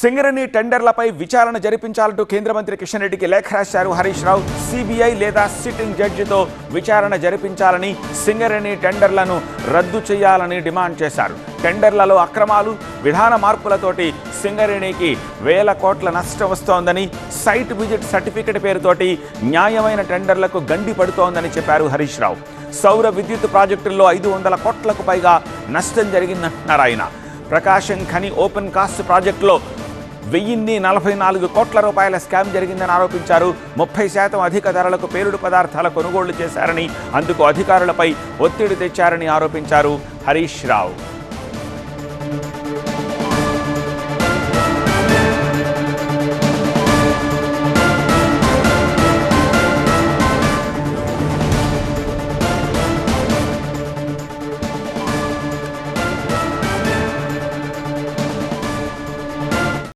సింగరేణి టెండర్లపై విచారణ జరిపించాలంటూ కేంద్ర మంత్రి కిషన్ రెడ్డికి లేఖ రాశారు హరీష్ రావు. సిబిఐ లేదా సిట్టింగ్ జడ్జితో విచారణ జరిపించాలని, సింగరేణి టెండర్లను రద్దు చేయాలని డిమాండ్ చేశారు. టెండర్లలో అక్రమాలు, విధాన మార్పులతోటి సింగరేణికి వేల కోట్ల నష్టం వస్తోందని, సైట్ విజిట్ సర్టిఫికెట్ పేరుతోటి న్యాయమైన టెండర్లకు గండి పడుతోందని చెప్పారు హరీష్ రావు. సౌర విద్యుత్ ప్రాజెక్టుల్లో 500 కోట్లకు పైగా నష్టం జరిగిందంటున్నారు ఆయన. ప్రకాశం ఖని ఓపెన్ కాస్ట్ ప్రాజెక్టులో 1044 కోట్ల రూపాయల స్కామ్ జరిగిందని ఆరోపించారు. 30% అధిక ధరలకు పేలుడు పదార్థాల కొనుగోళ్లు చేశారని, అందుకు అధికారులపై ఒత్తిడి తెచ్చారని ఆరోపించారు హరీష్ రావు.